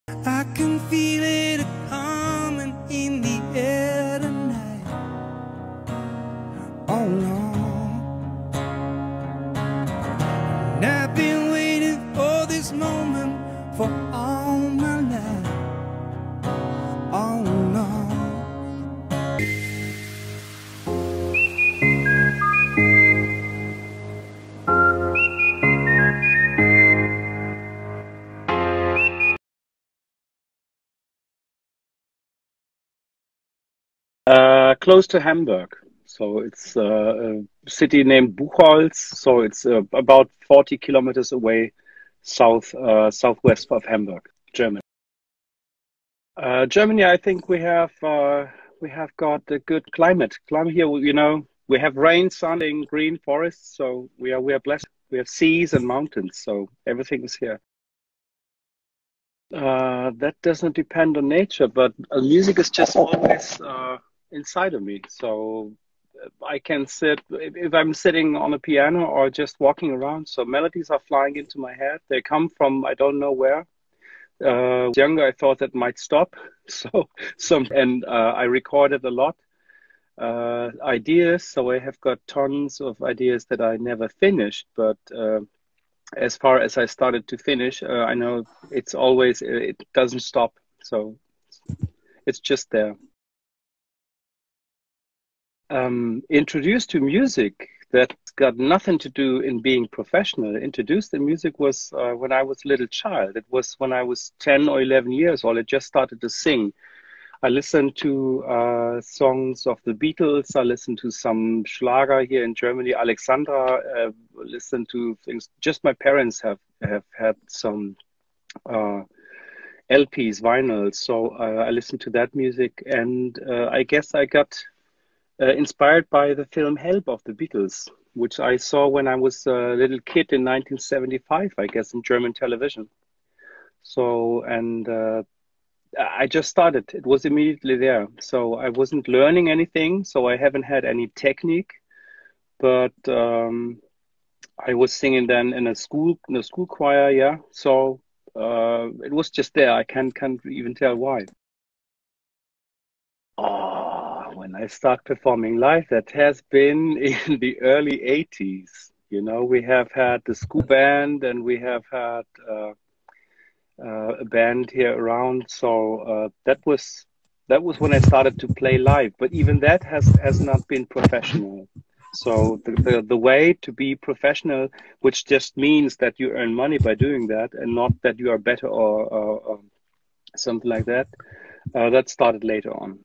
I can feel it coming in the air tonight. Oh no. And I've been waiting for this moment for all my life. Oh no. Close to Hamburg. So it's a city named Buchholz. So it's about 40 kilometers away southwest of Hamburg, Germany. Germany, I think we have got a good climate. Climate here, you know, we have rain, sun, and green forests. So we are blessed. We have seas and mountains. So everything is here. That doesn't depend on nature, but music is just always inside of me. So I can sit, if I'm sitting on a piano or just walking around, so melodies are flying into my head. They come from I don't know where. Younger, I thought that might stop. I recorded a lot ideas. So I have got tons of ideas that I never finished, but as far as I started to finish, I know it doesn't stop. So it's just there. Introduced to music, that's got nothing to do in being professional. Introduced to music was when I was a little child. It was when I was 10 or 11 years old. I just started to sing. I listened to songs of the Beatles. I listened to some Schlager here in Germany. Alexandra, listened to things. Just my parents have had some LPs, vinyls. So I listened to that music, and I guess I got inspired by the film Help of the Beatles, which I saw when I was a little kid in 1975, I guess, in German television. So, and I just started. It was immediately there. So I wasn't learning anything, so I haven't had any technique, but I was singing then in a school choir, yeah. So it was just there. I can't even tell why. Oh, when I start performing live, that has been in the early 80s. You know, we have had the school band and we have had a band here around. So that was when I started to play live. But even that has not been professional. So the way to be professional, which just means that you earn money by doing that, and not that you are better or something like that, that started later on.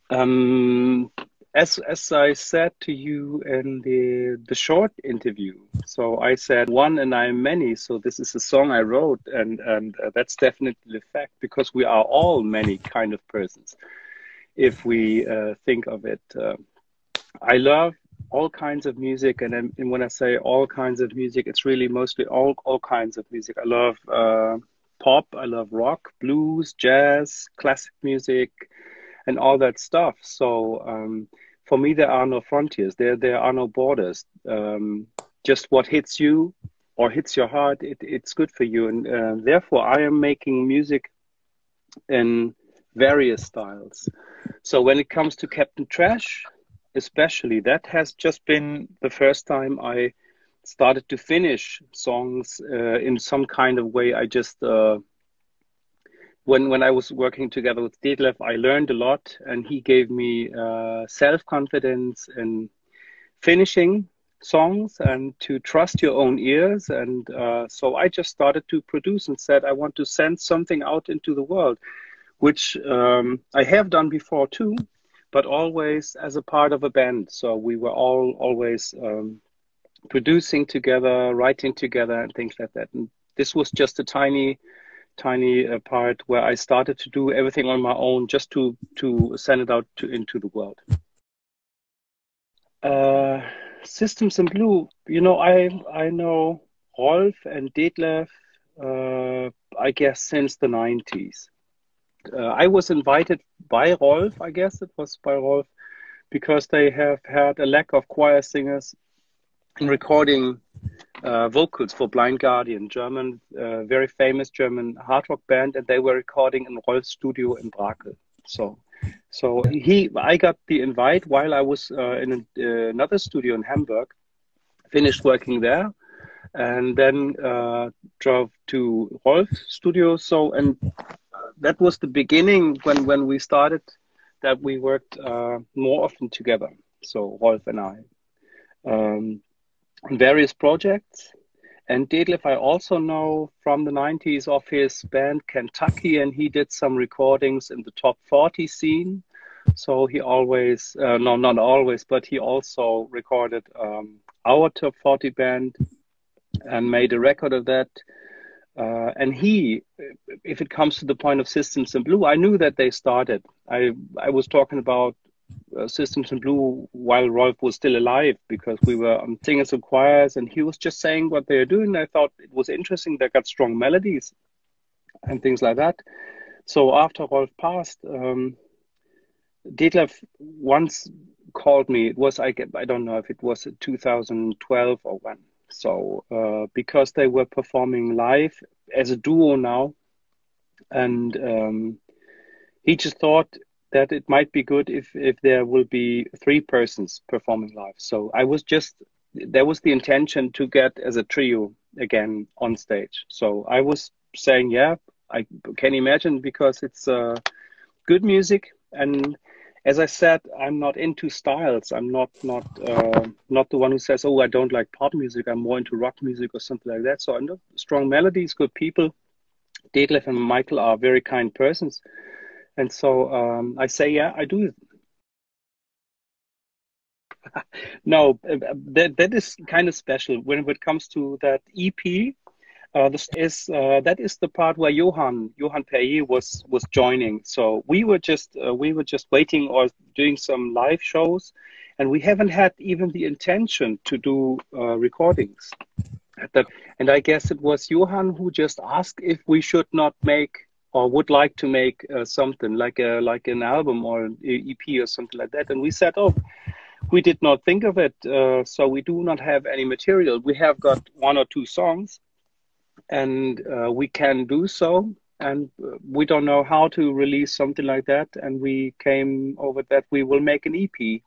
Um, as I said to you in the short interview, so I said one and I'm many. So this is a song I wrote, and that's definitely the fact, because we are all many kind of persons. If we think of it, I love all kinds of music, and when I say all kinds of music, it's really mostly all kinds of music. I love pop, I love rock, blues, jazz, classic music, and all that stuff. So for me, there are no frontiers. There are no borders. Just what hits you or hits your heart, it's good for you. And therefore, I am making music in various styles. So when it comes to Captain Trash, especially, that has just been the first time I started to finish songs in some kind of way. I just when I was working together with Detlef, I learned a lot, and he gave me self-confidence in finishing songs and to trust your own ears. And so I just started to produce and said, I want to send something out into the world, which I have done before too, but always as a part of a band. So we were all always producing together, writing together, and things like that. And this was just a tiny part where I started to do everything on my own, just to send it out into the world. Systems in Blue, you know, I know Rolf and Detlef, I guess since the 90s. I was invited by Rolf, I guess it was by Rolf, because they have had a lack of choir singers in recording vocals for Blind Guardian, German, very famous German hard rock band, and they were recording in Rolf's studio in Brakel. So I got the invite while I was in another studio in Hamburg, finished working there, and then drove to Rolf's studio. So, and that was the beginning when we started that we worked more often together. So Rolf and I. On various projects. And Detlef, I also know from the 90s of his band Kentucky, and he did some recordings in the top 40 scene. So he always, no, not always, but he also recorded our top 40 band and made a record of that. And he, if it comes to the point of Systems in Blue, I knew that they started. I was talking about Systems in Blue while Rolf was still alive, because we were on singers and choirs, and he was just saying what they were doing. I thought it was interesting. They got strong melodies and things like that. So after Rolf passed, Detlef once called me. It was, I don't know if it was 2012 or when. So because they were performing live as a duo now, and he just thought that it might be good if there will be 3 persons performing live. So there was the intention to get as a trio again on stage. So I was saying, yeah, I can imagine, because it's good music. And as I said, I'm not into styles. I'm not the one who says, oh, I don't like pop music. I'm more into rock music or something like that. So I know strong melodies, good people. Detlef and Michael are very kind persons. And so I say, yeah, I do. No, that is kind of special when it comes to that EP. That is the part where Johan Perrier was joining. So we were just waiting or doing some live shows, and we haven't had even the intention to do recordings. And I guess it was Johan who just asked if we should not make or would like to make something like an album or an EP or something like that. And we said, oh, we did not think of it. So we do not have any material. We have got 1 or 2 songs, and we can do so. And we don't know how to release something like that. And we came over that we will make an EP.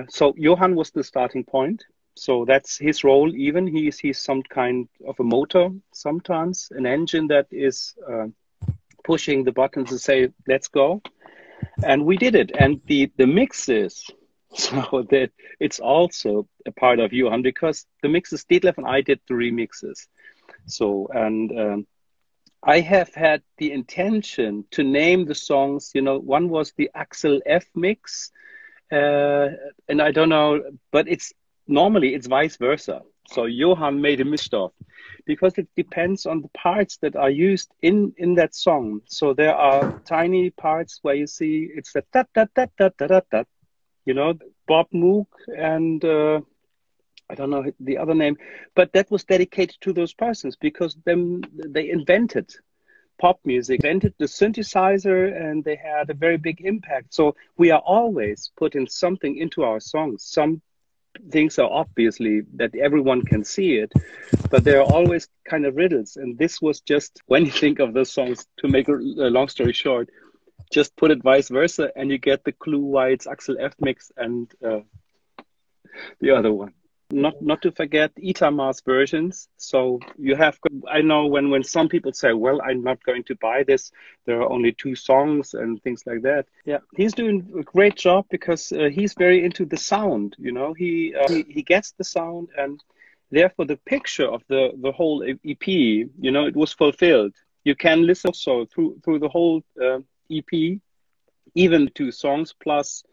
So Johan was the starting point. So that's his role. Even he's some kind of a motor, sometimes an engine that is pushing the buttons to say, let's go. And we did it. And the mixes, so that it's also a part of Johan, because the mixes, Detlef and I did the remixes. So, and I have had the intention to name the songs, one was the Axel F mix. And I don't know, but normally it's vice versa. So Johan made a mix-up, because it depends on the parts that are used in that song. So there are tiny parts where you see it's the da da da da da da da, Bob Moog and I don't know the other name, but that was dedicated to those persons, because they invented pop music, invented the synthesizer, and they had a very big impact. So we are always putting something into our songs. Some things are obviously that everyone can see it, but there are always kind of riddles. And this was just, when you think of those songs, to make a long story short, just put it vice versa, and you get the clue why it's Axel F mix and the other one. Not to forget Itamar's versions. So you have, I know when some people say, well, I'm not going to buy this, there are only 2 songs and things like that. Yeah, he's doing a great job, because he's very into the sound, he gets the sound, and therefore the picture of the whole EP, it was fulfilled. You can listen also through the whole EP, even 2 songs plus,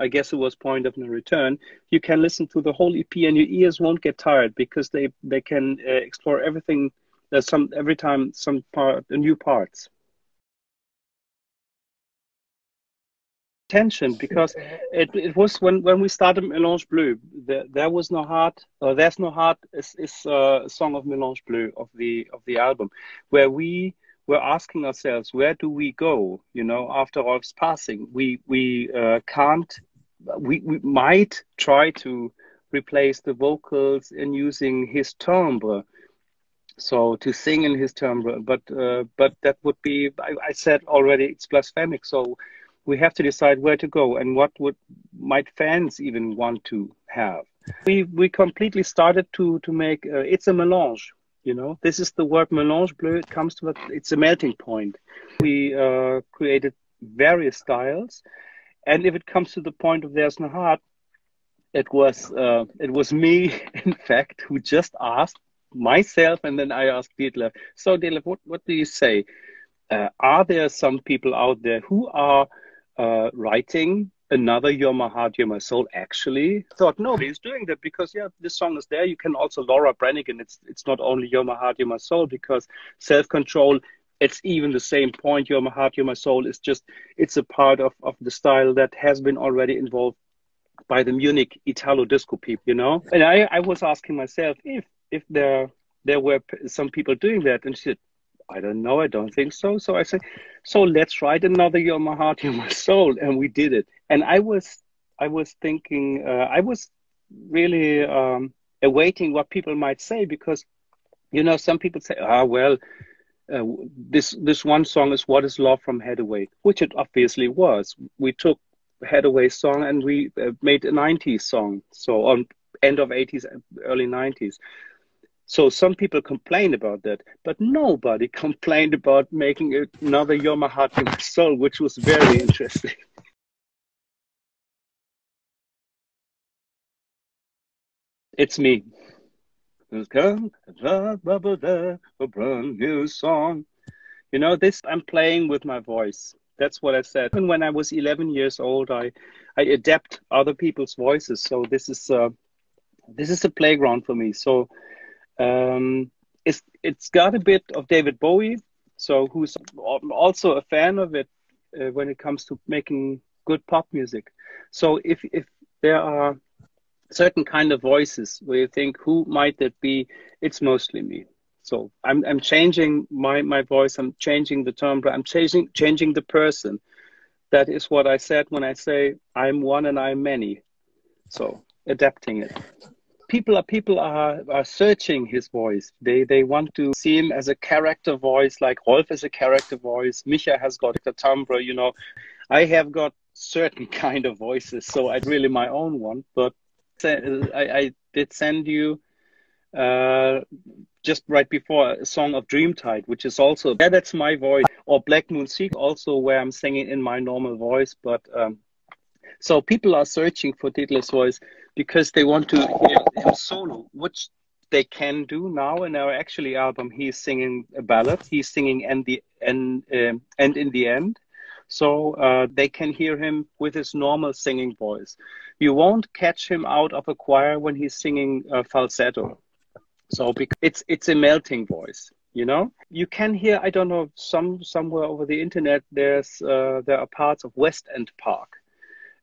I guess it was Point of No Return. You can listen to the whole EP, and your ears won't get tired, because they can explore everything. Every time new parts. Tension, because it was when we started Melange Bleu. There was no heart. There's no heart is a song of Melange Bleu of the album, where we were asking ourselves, where do we go? After Rolf's passing, we can't. We might try to replace the vocals in using his timbre. So to sing in his timbre, but that would be, I said already, it's blasphemic. So we have to decide where to go and what might fans even want to have. We completely started to make it's a melange. You know, this is the word Melange Bleu. It comes to it's a melting point. We created various styles, and if it comes to the point of There's No Heart, it was me, in fact, who just asked myself, and then I asked Detlef. So Detlef, what do you say? Are there some people out there who are writing another You're My Heart, You're My Soul? Actually, I thought nobody's doing that because this song is there. You can also Laura Branigan. It's not only You're My Heart, You're My Soul, because Self-Control. It's even the same point. You're My Heart, You're My Soul is it's a part of the style that has been already involved by the Munich Italo disco people, you know. And I was asking myself if there were some people doing that, and she said, I don't know, I don't think so. So I said, so let's write another You're My Heart, You're My Soul, and we did it. And I was thinking, I was really awaiting what people might say, because, you know, some people say, this one song is What Is Love from Hathaway, which it obviously was. We took Hathaway's song and we made a 90s song, so on end of 80s, early 90s. So some people complained about that, but nobody complained about making another You're My Heart, You're My Soul, which was very interesting. It's me. Come, a brand new song. You know, this I'm playing with my voice. That's what I said. And when I was 11 years old, I adapt other people's voices. So this is a playground for me. So it's got a bit of David Bowie, so who's also a fan of it when it comes to making good pop music. So if there are certain kind of voices where you think, who might that be? It's mostly me. So I'm changing my voice. I'm changing the timbre. I'm changing the person. That is what I said when I say I'm one and I'm many. So adapting it. People are searching his voice. They want to see him as a character voice, like Rolf is a character voice. Micha has got a timbre, you know. I have got certain kind of voices, so I really my own one. But I did send you just right before a song of Dreamtide, which is also that's my voice, or Black Moon Seek, also where I'm singing in my normal voice. But so people are searching for Detlef's voice because they want to hear him solo, which they can do now in our actually album. He's singing a ballad. He's singing and in the end. So they can hear him with his normal singing voice. You won't catch him out of a choir when he's singing falsetto. So because it's a melting voice, you know. You can hear, I don't know, somewhere over the internet, there are parts of West End Park,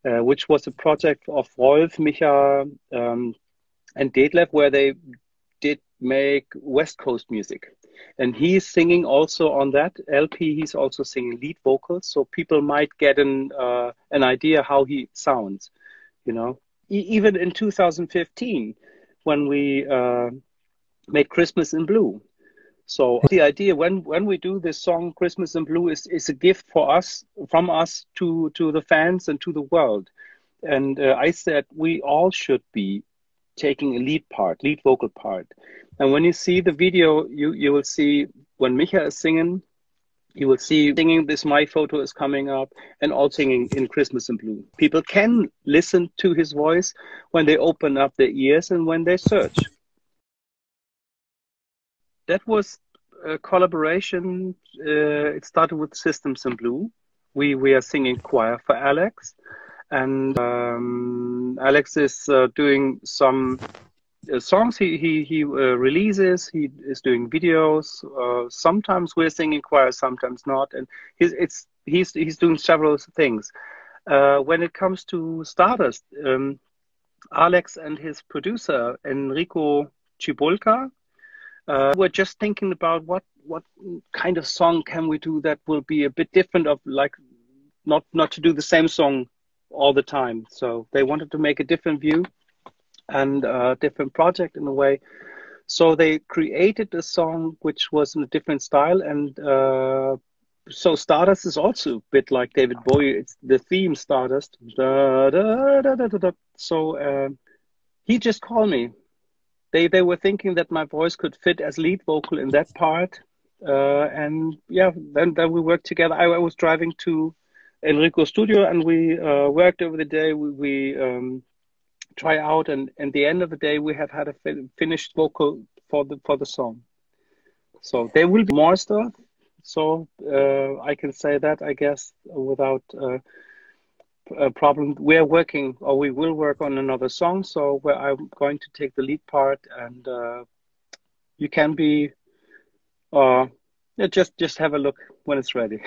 which was a project of Rolf, Micha, and Detlef, where they did make West Coast music. And he's singing also on that LP. He's also singing lead vocals, so people might get an idea how he sounds, you know. Even in 2015, when we made Christmas in Blue. So the idea when we do this song, Christmas in Blue, is a gift for us, from us to the fans and to the world. And I said we all should be taking a lead vocal part. And when you see the video, you will see when Micha is singing, you will see singing this My Photo is coming up, and all singing in Christmas in Blue. People can listen to his voice when they open up their ears and when they search. That was a collaboration. It started with Systems in Blue. We are singing choir for Alex. And Alex is doing some songs he releases. He is doing videos. Sometimes we're singing choir, sometimes not. And he's doing several things. When it comes to Stardust, Alex and his producer Enrico Cibolka were just thinking about what kind of song can we do that will be a bit different, of like not to do the same song all the time. So they wanted to make a different view. and a different project in a way. So they created a song which was in a different style, and so Stardust is also a bit like David Bowie. It's the theme Stardust. Da, da, da, da, da, da. So he just called me. They were thinking that my voice could fit as lead vocal in that part, and yeah, then we worked together. I was driving to Enrico's studio, and we worked over the day. We try out, and at the end of the day, we have had a finished vocal for the song. So there will be more stuff. So I can say that, I guess, without a problem. We are working, or we will work on another song. So where I'm going to take the lead part, and you can be, yeah, just have a look when it's ready.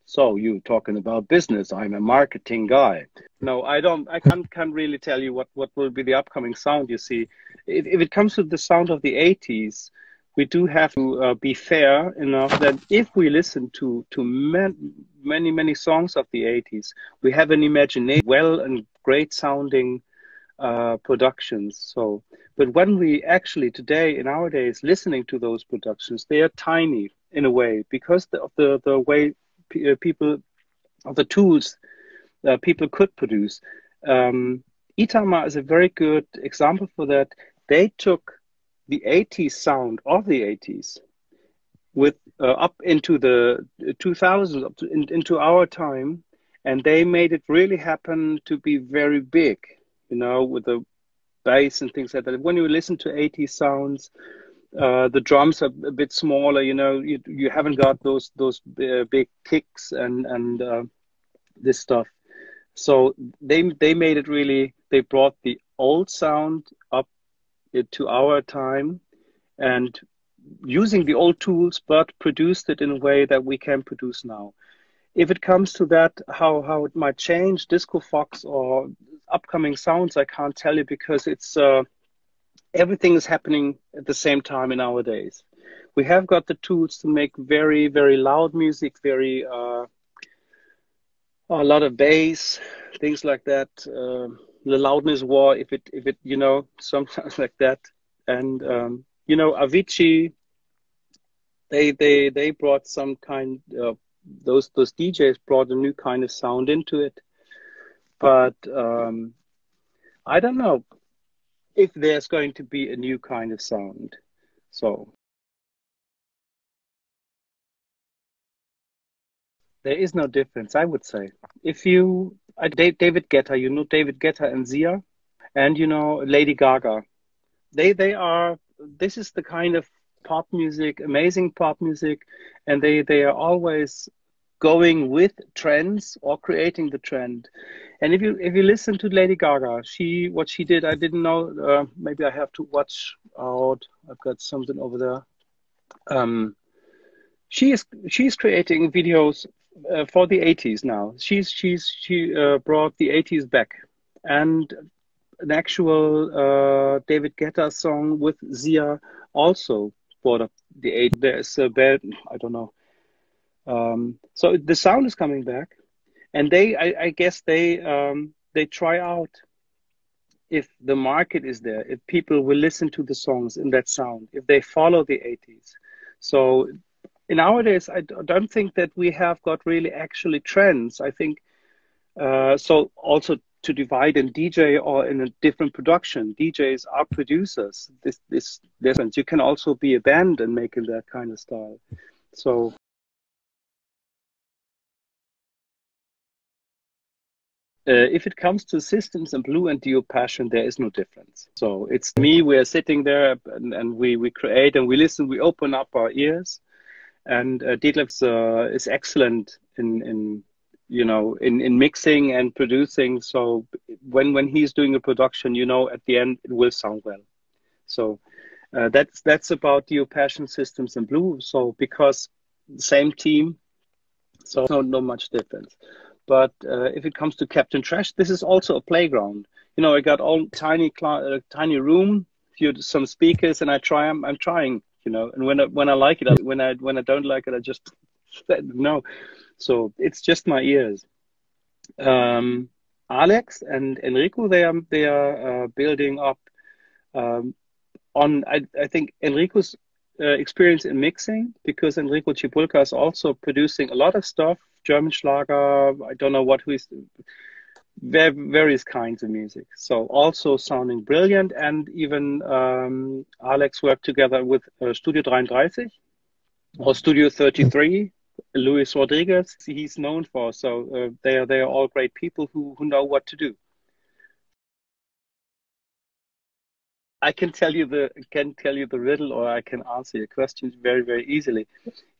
So you talking about business? I'm a marketing guy. No, I don't. I can't really tell you what will be the upcoming sound. You see, if it comes to the sound of the '80s, we do have to be fair enough that if we listen to many songs of the '80s, we have an imagination, well and great sounding productions. So, but when we actually today in our days listening to those productions, they are tiny in a way because of the way people of the tools people could produce. Itama is a very good example for that. They took the '80s sound of the '80s with up into the 2000s, into our time, and they made it really happen to be very big, you know, with the bass and things like that. When you listen to '80s sounds, the drums are a bit smaller, you know, you haven't got those big kicks and this stuff. So they made it really, they brought the old sound up to our time and using the old tools, but produced it in a way that we can produce now. If it comes to that, how it might change Disco Fox or upcoming sounds, I can't tell you because it's everything is happening at the same time in our days. We have got the tools to make very, very loud music, very a lot of bass, things like that. The loudness war, if it, you know, sometimes like that. And you know, Avicii, they brought some kind of those DJs brought a new kind of sound into it. But I don't know if there's going to be a new kind of sound. So there is no difference, I would say. If you, David Guetta, you know David Guetta and Sia, and you know Lady Gaga. They are. This is the kind of pop music, amazing pop music, and they are always going with trends or creating the trend. And if you listen to Lady Gaga, what she did, I didn't know. Maybe I have to watch out. I've got something over there. She's creating videos for the '80s now. She brought the '80s back, and an actual David Guetta song with Sia also brought up the '80s. There's a bad, I don't know. So the sound is coming back, and I guess they try out if the market is there, if people will listen to the songs in that sound, if they follow the '80s. So in nowadays, I don't think that we have got really actually trends. I think so. Also to divide in DJ or in a different production, DJs are producers. This difference. You can also be a band and making that kind of style. So. If it comes to Systems and Blue and Dio Passion, there is no difference. So it's me, we're sitting there and we create and we listen, we open up our ears. And Detlef is excellent in you know in mixing and producing. So when he's doing a production, you know, at the end it will sound well. So that's about Dio Passion, Systems and Blue. So because same team, so no much difference. But if it comes to Captain Trash, this is also a playground. You know, I got all tiny room, some speakers, and I'm trying. You know, and when I like it, when I don't like it, I just no. So it's just my ears. Alex and Enrico, they are building up um, on I think Enrico's experience in mixing, because Enrico Cibulca is also producing a lot of stuff, German Schlager, I don't know what, who's various kinds of music. So also sounding brilliant, and even Alex worked together with Studio 33 or Studio 33. Luis Rodriguez, he's known for. So they are all great people who know what to do. I can tell you the riddle, or I can answer your questions very, very easily.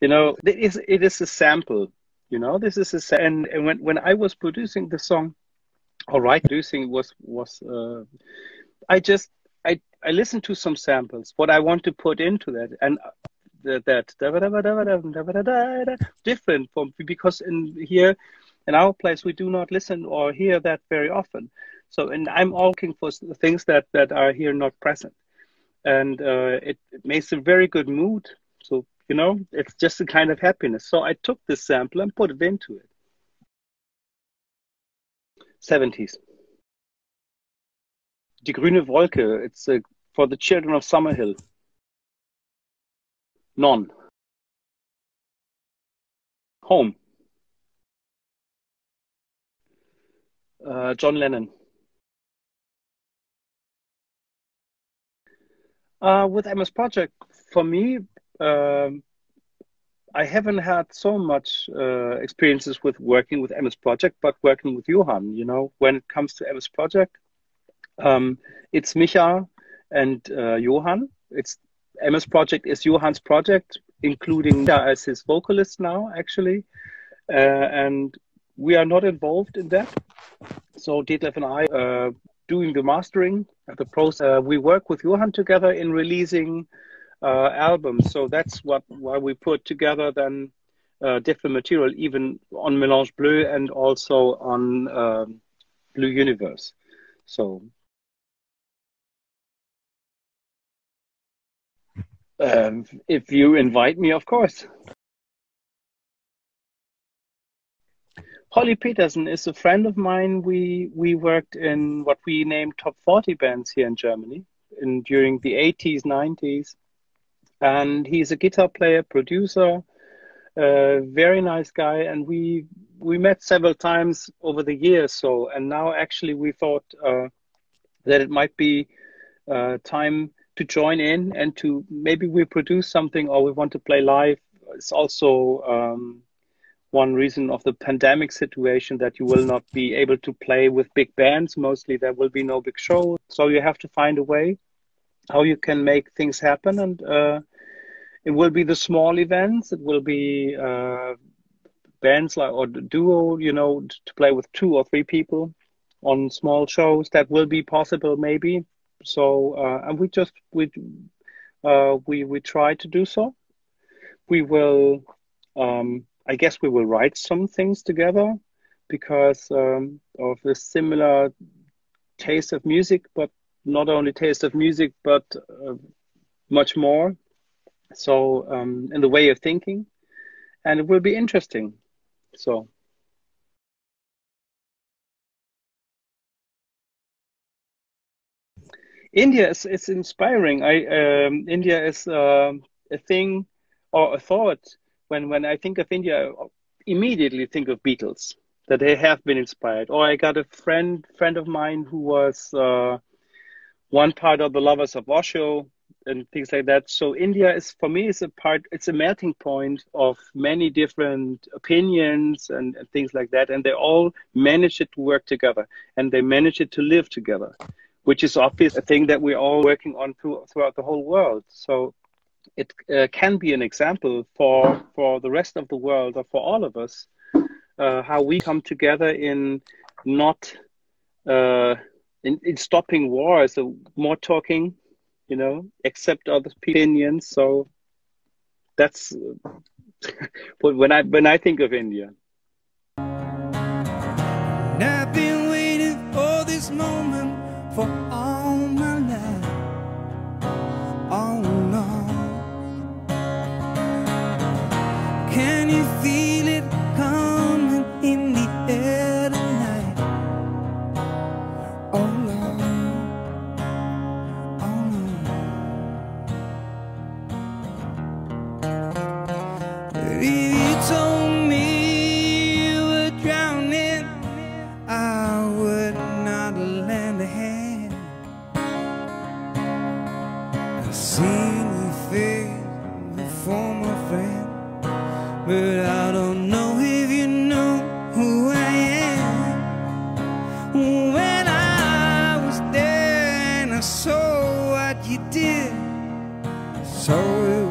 You know, it is a sample. You know, this is and when I was producing the song, or right producing was I listened to some samples, what I want to put into that, and that different from, because in here in our place we do not listen or hear that very often. So, and I'm all looking for things that are here not present, and it makes a very good mood. So, you know, it's just a kind of happiness. So I took this sample and put it into it. 70s. Die grüne Wolke. It's for the children of Summerhill. None. Home. John Lennon. With MS Project, for me, I haven't had so much experiences with working with MS Project, but working with Johan. You know, when it comes to MS Project, it's Micha and Johan. It's MS Project is Johan's project, including Micha as his vocalist now, actually, and we are not involved in that. So Detlef and I doing the mastering, the process. We work with Johan together in releasing albums. So that's why we put together then different material, even on Melange Bleu and also on Blue Universe. So if you invite me, of course. Holy Peterson is a friend of mine. We worked in what we named top 40 bands here in Germany during the 80s, 90s. And he's a guitar player, producer, very nice guy. And we met several times over the years. So, and now actually we thought that it might be time to join in and to maybe we produce something or we want to play live. It's also one reason of the pandemic situation that you will not be able to play with big bands. Mostly there will be no big show. So you have to find a way how you can make things happen. And it will be the small events. It will be bands like, or duo, you know, to play with 2 or 3 people on small shows. That will be possible maybe. So, and we try to do so. We will, I guess we will write some things together because of a similar taste of music, but not only taste of music, but much more. So, in the way of thinking, and it will be interesting. So. India is inspiring. India is a thing or a thought. When I think of India, I immediately think of Beatles, that they have been inspired. Or I got a friend of mine who was one part of the Lovers of Osho and things like that. So India is, for me, it's a melting point of many different opinions and things like that. And they all manage it to work together, and they manage it to live together, which is obviously a thing that we're all working on throughout the whole world. So it can be an example for the rest of the world, or for all of us, how we come together in not in stopping war, so more talking, you know, accept other opinions. So that's when I think of India. And I've been waiting for this moment for all my life. Oh no, can you feel it coming in the air tonight? seen your face before, my friend, but I don't know if you know who I am. When I was there and I saw what you did, so it